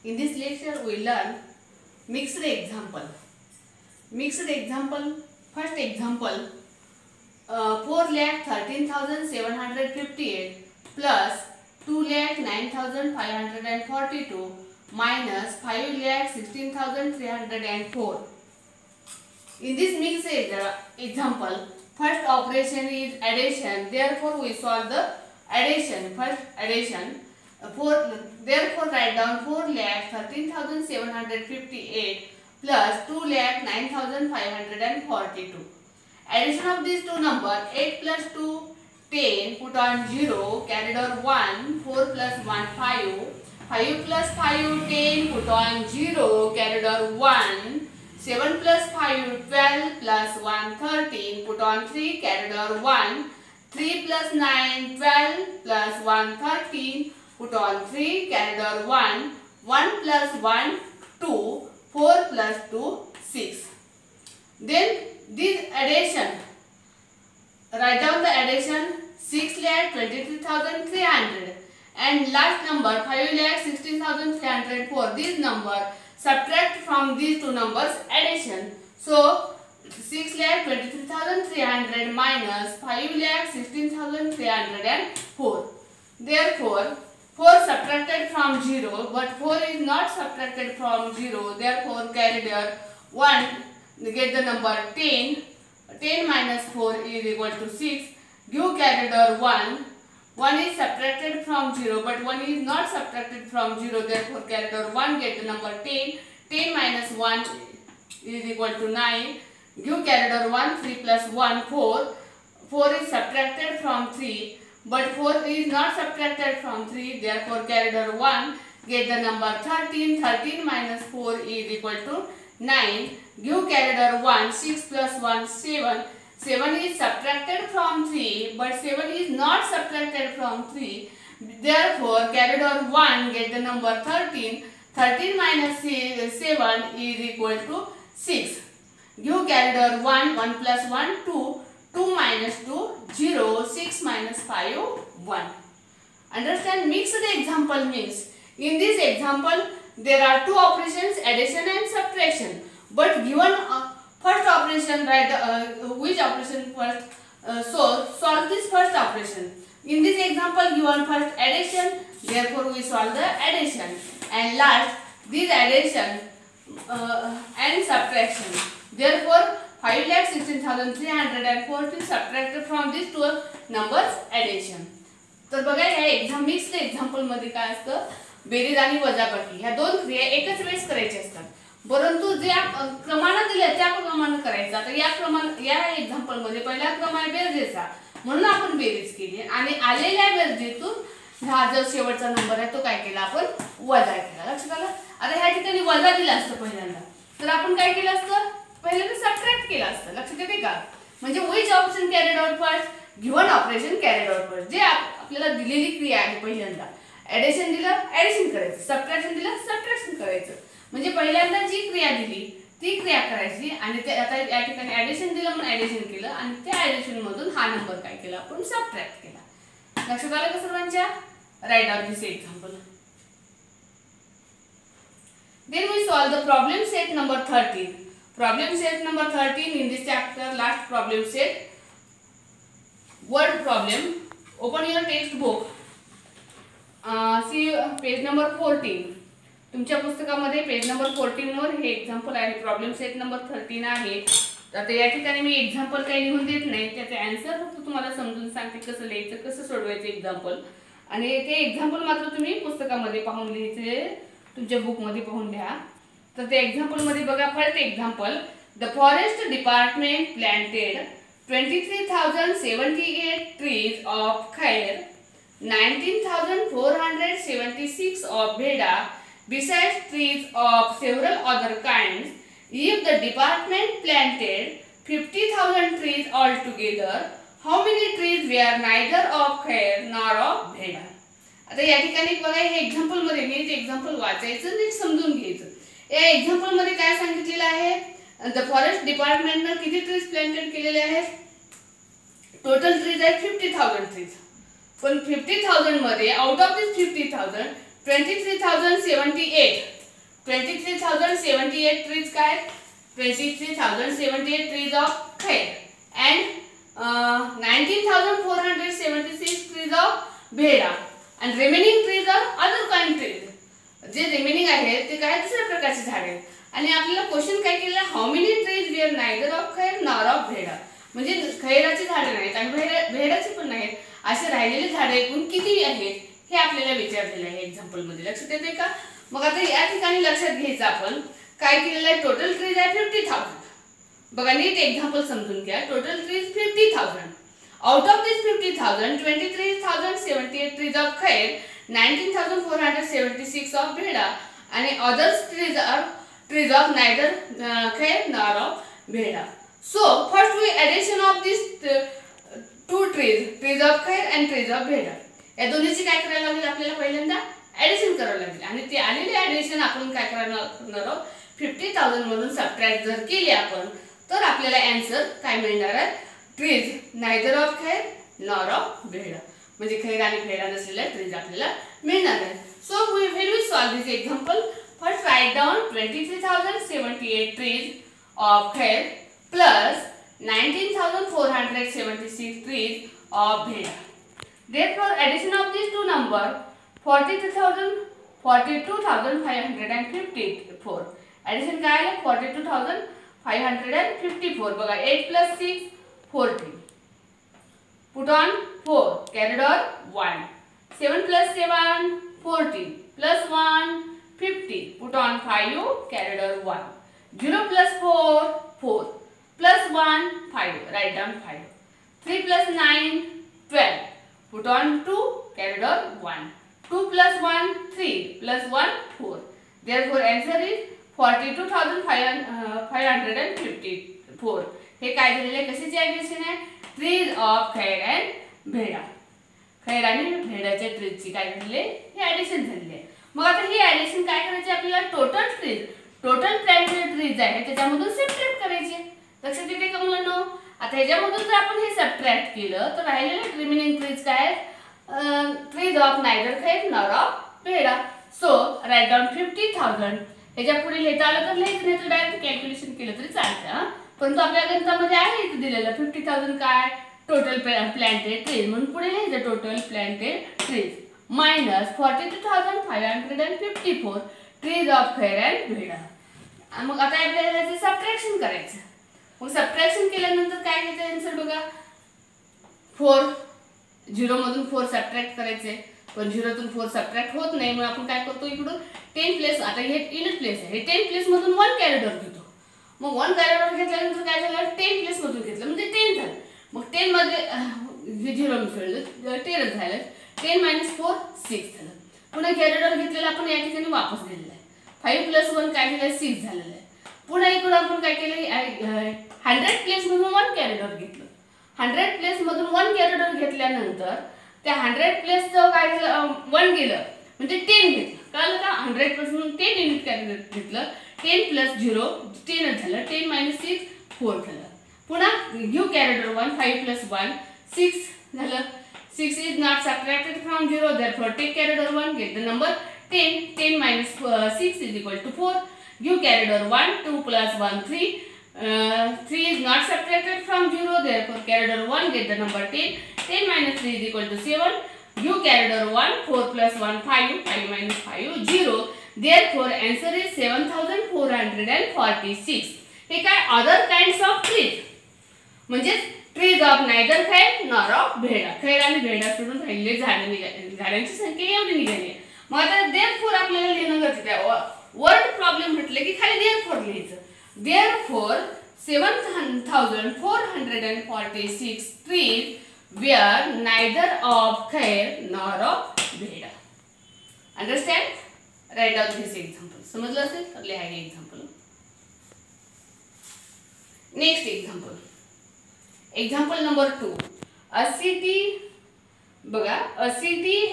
In this lecture, we learn mixed example. Mixed example. First example: 4,13,758 plus 2,09,542 minus 5,16,304. In this mixed example, first operation is addition. Therefore, we solve the addition. First addition. Therefore, write down 4,13,758 plus 2,09,542. Addition of these two numbers, 8 plus 2, 10, put on 0, carried over 1, 4 plus 1, 5, 5 plus 5, 10, put on 0, carried over 1, 7 plus 5, 12 plus 1, 13, put on 3, carried over 1, 3 plus 9, 12 plus 1, 13, put on 3, carried over 1, 1 plus 1, 2, 4 plus 2, 6. Then this addition, write down the addition 6,23,300 and last number 5,16,304. This number subtract from these two numbers addition. So 6,23,300 minus 5,16,304. Therefore 4 subtracted from 0, but 4 is not subtracted from 0. Therefore carry there 1, get the number 10. 10 minus 4 is equal to 6. Give carry there 1. 1 is subtracted from 0, but 1 is not subtracted from 0. Therefore carry there 1, get the number 10. 10 minus 1 is equal to 9. Give carry there 1. 3 plus 1, 4. 4 is subtracted from 3. But 4 is not subtracted from 3, therefore carried over 1, get the number 13. 13 minus 4 is equal to 9. Give carried over 1, 6 plus 1, 7. 7 is subtracted from 3, but 7 is not subtracted from 3. Therefore carried over 1, get the number 13. 13 minus 7 is equal to 6. Give carried over 1, 1 plus 1, 2. 2 minus 2, 0, 6 minus 5, 1. Understand? Mixed example means, in this example, there are two operations, addition and subtraction. But given first operation, write which operation first, so solve this first operation. In this example, given first addition, therefore we solve the addition. And last, this addition and subtraction. Therefore, 5,16,340 subtracted from these two numbers addition. तर बघा या exam mixed example मध्ये काय असतं, बेरीज आणि वजाबाकी ह्या दोन क्रिया एकच वेळेस करायच्या असतात, परंतु जे क्रमाने दिले त्या क्रमाने करायचं. आता या एक्झाम्पल मध्ये पहिला क्रम आहे बेरजेचा, म्हणून आपण बेरीज केली आणि आलेल्या बेरजेतून हा जो शेवटचा नंबर आहे तो काय केला, आपण वजा केला. लक्षात आलं? आता ह्या ठिकाणी वजा दिला असतं पहिल्यांदा, तर आपण काय केलं असतं, पहिल्यांदा सबट्रॅक्ट केलं असतं. लक्षात येते का? म्हणजे which operation carried out first, given operation carried out first. जे आपल्याला दिलेली क्रिया आहे, पहिल्यांदा ऍडिशन दिलं ऍडिशन करायचं, सबट्रॅक्शन दिलं सबट्रॅक्शन करायचं. म्हणजे पहिल्यांदा जी क्रिया दिली ती क्रिया करायची आणि आता या ठिकाणी ऍडिशन दिलं म्हणून ऍडिशन केलं आणि त्या ऍडिशन मधून हा नंबर काय केला, आपण सबट्रॅक्ट केला. लक्षात आलं का सर्वांच्या? Write down this example. Then we solve the problem set number 13. Problem set number 13 in this chapter, last problem set, word problem. Open your textbook. See page number 14. तुमच्या पुस्तकामध्ये पेज नंबर 14 वर हे example आहे. Problem set number 13 आहे. आता या ठिकाणी मी example काही लिहून देत नाही, त्याचे आन्सर फक्त तुम्हाला समजून सांगते कसं लिहायचं, कसं सोडवायचं एक्झाम्पल. आणि ते एक्झाम्पल मात्र तुम्ही पुस्तकामध्ये पाहून लिहायचे, तुमच्या बुक मध्ये पाहून लिहा. तर त्या एक्झाम्पल मध्ये बघा, first example, the forest department planted 23,078 trees of खैर, 19,476 of bheda, besides trees of several other kinds. If the department planted 50,000 trees altogether, how many trees were neither of खैर nor of bheda? आता या ठिकाणी बघा, हे example मध्ये नीट example वाचायचं, नीट समजून घ्यायचं. या एक्झाम्पल मध्ये काय सांगितलेलं आहे, द फॉरेस्ट डिपार्टमेंटने किती ट्रीज प्लांटेड केलेले आहेत, टोटल ट्रीज आहेत 50,000 ट्रीज. पण 50,000 मध्ये आउट ऑफ दिस 50,000 23,078 23,078 trees काय 23,078 trees of खैर and 19,476 trees of भेडा and remaining trees are other kind trees. जे रिमेनिंग आहेत ते काय दुसऱ्या प्रकारचे झाड आहेत आणि आपल्याला क्वेश्चन काय केलं how many trees were neither of खैर नॉर ऑफ भेडा म्हणजे खैराची झाडे नाहीत आणि भेडाची पण नाहीत असे राहिलेले झाडे एकूण किती आहेत हे आपल्याला विचारलेले आहे एक्झाम्पल मध्ये लक्षात येते का. मग आता या ठिकाणी लक्षात घ्यायचं आपण काय केलेलं आहे टोटल ट्रीज आहे 50,000. बघा नीट एक्झाम्पल समजून घ्या. Total trees 50,000. Out of this 50,000 23,078 trees of खैर 19,476 of भेडा आणि others trees are trees of neither खैर nor of भेडा. So first we addition of these two trees of खैर and trees of भेडा. या दोन्हीची काय करायला लागेल आपल्याला पहिल्यांदा ॲडिशन करावं लागेल आणि ते आलेले ॲडिशन आपण काय करणार आहोत 50,000 मधून सबट्रॅक्ट जर केले आपण तर आपल्याला आन्सर काय मिळणार आहे ट्रीज नायदर ऑफ खैर नॉर ऑफ भेडा म्हणजे खैर आणि भेडा नसलेल्या ट्रीज आपल्याला मिळणार आहे. So we will solve this example. First write down 23,078 trees of खैर plus 19,476 trees of भेडा. Therefore, addition of these two numbers 42,554. Addition काय आलं 42,554. बघा 8 plus 6 14. Put on 4 carried on 1. 7 plus 7 14 plus 1 50. Put on 5 carried on 1. 0 plus 4 4 plus 1 5. Write down 5. 3 plus 9 12. Put on 2 carried on 1. 2 plus 1 3 plus 1 4. Therefore answer is 42,554. हे काय झालेले कशाचे addition आहे trees of खैर and भेडा. खैर आणि भेडाच्या ट्रीजची काय झालेले हे ॲडिशन झालेले आहे. मग आता हे ॲडिशन काय करायचे आपल्याला टोटल प्लॅन्टेड ट्रीज आहे त्याच्यामधून सबट्रॅक्ट करायचे. लक्षात येते का मुलांनो. आता ह्याच्यामधून जर आपण हे सबट्रॅक्ट केलं तर राहिलेले रिमेनिंग ट्रीज काय ट्रीज ऑफ नायदर खैर नॉर ऑफ भेडा. So write down 50,000. ह्याच्या पुढे लिहिता आलं तर लिहायचं नाही तर डायरेक्ट कॅल्क्युलेशन केलं तरी चालतं. परंतु आपल्या गणितामध्ये आहे इथे दिलेलं 50,000 काय टोटल प्लॅन्टेड ट्रीज म्हणून पुढे लिहायचं total प्लॅन्टेड trees minus 42,554 trees of खैर अँड भेडा. मग आता आपल्याला त्याचे सबट्रॅक्शन करायचं. मग सबट्रॅक्शन केल्यानंतर काय घ्यायचं आन्सर बघा 4 0 मधून 4 सबट्रॅक्ट करायचे पण 0 तून 4 सबट्रॅक्ट होत नाही मग आपण काय करतो इकडून 10 प्लेस आता हे युनिट प्लेस आहे हे 10 प्लेस मधून 1 कॅरिडॉर घेतो. मग 1 कॅरिडॉर घेतल्यानंतर काय झालं 10 प्लेस मधून घेतलं म्हणजे 10 झालं. मग 10 मध्ये हे 0 मिसळलं 10 झालं. 10 - 4 6 झालं. पुन्हा कॅरिडॉर घेतलेला आपण या ठिकाणी वापस दिलेला आहे. 5 + 1 काय झालं 6 झालेलं आहे. पुन्हा इकडून आपण काय केलं 100 प्लेस मधून 1 कॅरिडॉर घेतलं. 100 प्लेस मधून 1 कॅरिडॉर घेतल्यानंतर त्या 100 प्लेसचं काय झालं 1 गेलं म्हणजे 10 घेतलं. कळलं का 100 पासून 10 युनिट कॅरिडॉर घेतलं. 10 + 0 10 झालं. 10 - 6 4 झालं. पुन्हा घेऊ कॅरिडॉर 1 5 + 1 6 झालं. 6 is not subtracted from 0 therefore take carrier 1 get the number 10. 10 - 6 is equal to 4. Give carrier 1 2 + 1 3. 3 is not subtracted from 0 therefore carrier 1 get the number 10. 10 - 3 is equal to 7. Give carrier 1 4 + 1 5. 5 - 5 0. Therefore answer is 7,446. हे काय other kinds of trees म्हणजे trees of neither खैर nor of भेडा. खैर आणि भेडा सोडून राहिलेले झाडांची संख्या एवढी निघाली आहे. मग आता देअरफॉर आपल्याला लिहिणं गरजेचं आहे. वर्ड प्रॉब्लेम म्हटलं की खाली देअरफॉर लिहायचं. Therefore 7,446 trees were neither of खैर नॉर ऑफ भेडा. Understand. Write down this example. समजलं असेल तर लिहा हे example. Next example. Example number 2. A city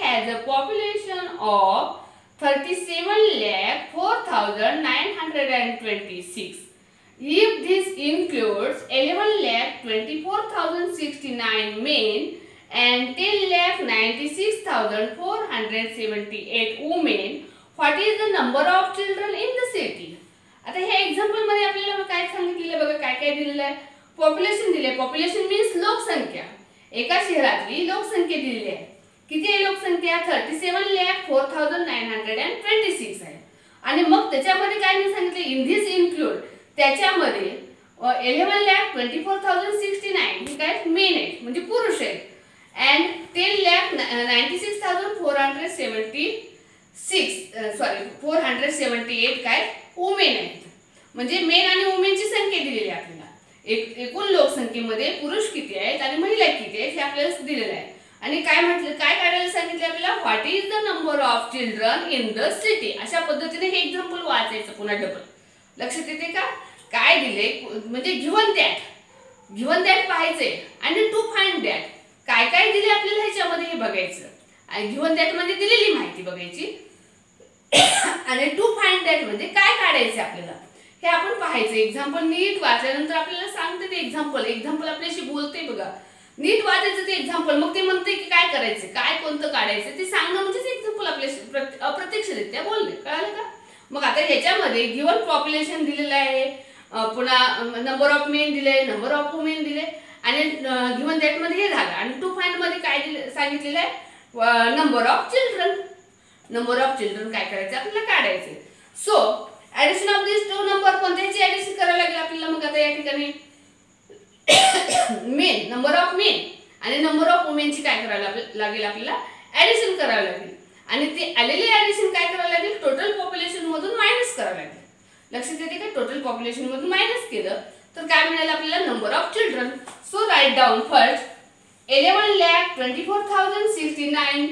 has a population of 37,04,926. If this includes 11,24,069 men and 10,96,478 women. What is the number of children in the city? आता हे example मध्ये आपल्याला काय सांगितलेलं बघा, काय काय दिलेलं आहे. पॉप्युलेशन दिले. पॉप्युलेशन मीन्स लोकसंख्या. एका शहरातली लोकसंख्या दिलेली आहे. किती आहे लोकसंख्या? 37,04,926 आहे. आणि मग त्याच्यामध्ये काय मी सांगितलं, इन धिस इन्क्लूड, त्याच्यामध्ये 11,24,069 हे काय मेन आहेत म्हणजे पुरुष आहेत. अँड 478 काय वुमेन आहेत. म्हणजे मेन आणि वुमेनची संख्या दिलेली आहे आपल्याला. एकूण लोकसंख्येमध्ये पुरुष किती आहेत आणि महिला किती आहेत हे आपल्याला दिलेलं आहे. आणि काय म्हटलं, काय काढायला सांगितलं आपल्याला, what is the number of children in the city. अशा पद्धतीने हे एक्झाम्पल वाचायचं पुन्हा डबल. लक्षात येते का? काय दिले म्हणजे गिव्हन दॅट पाहायचंय आणि टू फाइंड दॅट काय काय दिले आपल्याला ह्याच्यामध्ये हे बघायचं. आणि गिव्हन दॅट मध्ये दिलेली माहिती बघायची आणि टू फाइंड दॅट मध्ये काय काढायचं आपल्याला हे आपण पाहायचं. एक्झाम्पल नीट वाचल्यानंतर आपल्याला सांगते ते एक्झाम्पल आपल्याशी बोलते बघा. नीट वाचायचं ते एक्झाम्पल, मग ते म्हणते की काय करायचं, काय कोणतं काढायचं ते सांगणं म्हणजेच एक्झाम्पल आपल्याशी अप्रत्यक्षरित्या बोलले. कळालं का? मग आता ह्याच्यामध्ये गिव्हन पॉप्युलेशन दिलेलं आहे, पुन्हा नंबर ऑफ मेन दिले, नंबर ऑफ वुमेन दिले आणि गिव्हन दॅट मध्ये हे झालं. आणि टू फाइंड मध्ये काय सांगितलेलं आहे, नंबर ऑफ चिल्ड्रन काय करायचं आपल्याला काढायचे. So addition of this two number, कोणत्याची ऍडिशन करायला लागेल आपल्याला. मग आता या ठिकाणी मेन, नंबर ऑफ मेन आणि नंबर ऑफ वुमेनची काय करायला लागेल आपल्याला ऍडिशन करावं लागेल. आणि ते आलेले ऍडिशन काय करावं लागेल, टोटल पॉप्युलेशन मधून मायनस करावं लागेल. लक्षात येते का? टोटल पॉप्युलेशन मधून मायनस केलं तर काय मिळेल आपल्याला, number of children. So write down first 11,24,069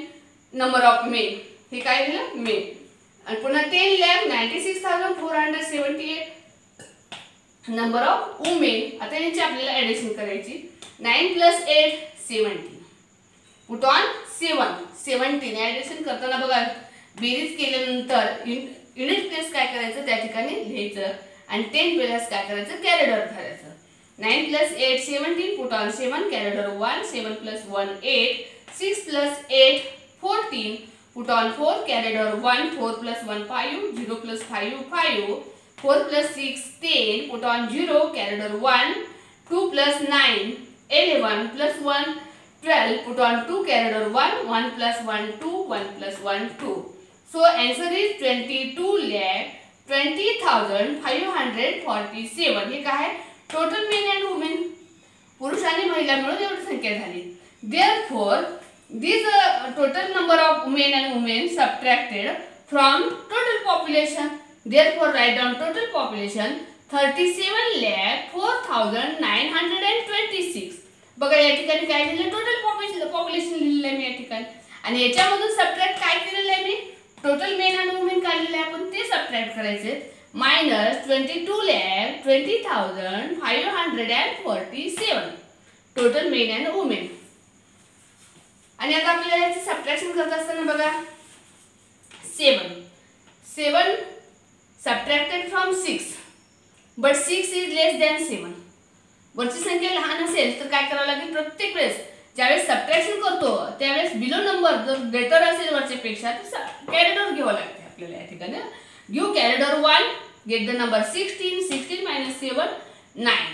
number of men, हे काय दिलं मेन. आणि पुन्हा 10,96,478 नंबर ऑफ वुमेन. आता यांची आपल्याला ऍडिशन करायची. 9 + 8 17. पुट ऑन 17 ऍडिशन करताना बघा बेरीज केल्यानंतर युनिट प्लेस काय करायचं त्या ठिकाणी लिहायचं आणि 10 प्लस काय करायचं कॅरेड ऑर धरायचं. 9 + 8 17. Put on 7 carried or 1. 7 + 1 8. 6 + 8 14. Put on 4 carried over 1. 4 + 1 5. 0 + 5 5. 4 + 6 10. Put on 0 carried over 1. 2 + 9 11 + 1 12. Put on 2 carried over 1. 1 + 1 2. 1 + 1 2. So answer is 22,20,547. हे काय आहे, टोटल मेन अँड वुमेन, पुरुष आणि महिला मिळून एवढी संख्या झाली. Therefore this total number of men and women subtracted from total population. Therefore write down total population 37,04,926. बघा या ठिकाणी काय दिलं, टोटल पॉप्युलेशन लिहिलेलं आहे मी या ठिकाणी. आणि याच्यामधून सबट्रॅक्ट काय केलेलं आहे मी, टोटल मेन आणि वुमेन काढलेले आहे आपण, ते सबट्रॅक्ट करायचे. Minus 22,20,547 total men and women. आणि आता आपल्याला याचे सबट्रॅक्शन करत असताना बघा 7 subtracted from 6 but 6 is less than 7. वरची संख्या लहान असेल तर काय करावं लागेल, प्रत्येक वेळेस ज्यावेळेस सबट्रॅक्शन करतो त्यावेळेस बिलो नंबर जर ग्रेटर असेल वरच्या पेक्षा तर कॅरेडॉर घ्यावं लागते आपल्याला. या ठिकाणी गिव कॅरेडॉर 1, गेट द नंबर 16. 16 - 7 9.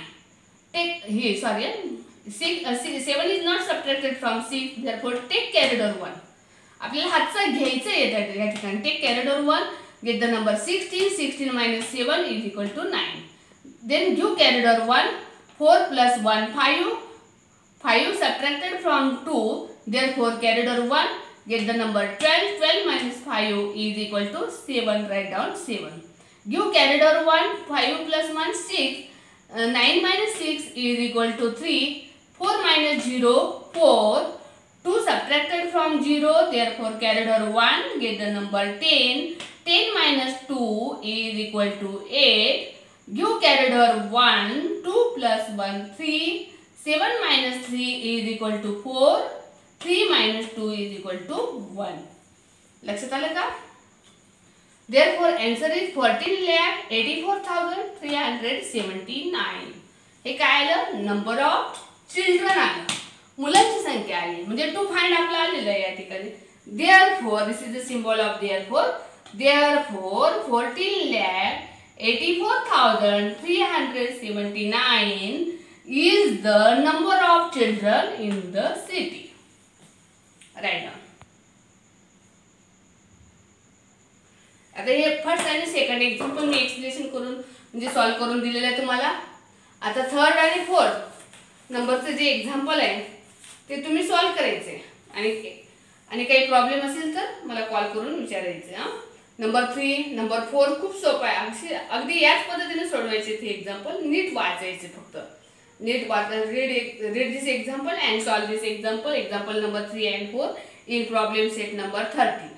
टेक हे sorry 7 is not subtracted from 6. Therefore take carried over 1. आपल्याला हातचा घ्यायचं येतं या ठिकाणी. Take carried over 1. Get the number 16. 16 - 7 = 9. Then give carried over 1. 4 + 1 5. 5 subtracted from 2. Therefore carried over 1. Get the number 12. 12 - 5 = 7. Write down 7. Give carried over 1. 5 + 1 6. 9 - 6 = 3. 4 - 0 4. 2 subtracted from 0. Therefore carried over 1. Get the number 10. 10 - 2 = 8. Give carried over 1. 2 + 1 3. 7 - 3 = 4. 3 - 2 = 1. लक्षात आलं का? Therefore answer is 14,84,379. हे काय आलं, number of children आलं. मुलांची संख्या आली म्हणजे टू फाइंड आपलं आलेलं आहे या ठिकाणी. Therefore, this is the symbol of therefore. Therefore, 14,84,379 is the number of children in the city. Write down. आता हे फर्स्ट आणि सेकंड एक्झाम्पल मी एक्सप्लेनेशन करून म्हणजे सॉल्व करून दिलेलं आहे तुम्हाला. आता थर्ड आणि फोर्थ नंबरचे जे एक्झाम्पल आहे ते तुम्ही सॉल्व करायचे आणि काही प्रॉब्लेम असेल तर मला कॉल करून विचारायचे. नंबर 3 नंबर 4 खूप सोपं आहे. अगदी याच पद्धतीने सोडवायचे ते एक्झाम्पल. नीट वाचायचे फक्त. नीट read this example and solve this example. Example number 3 and 4 in problem set number 30.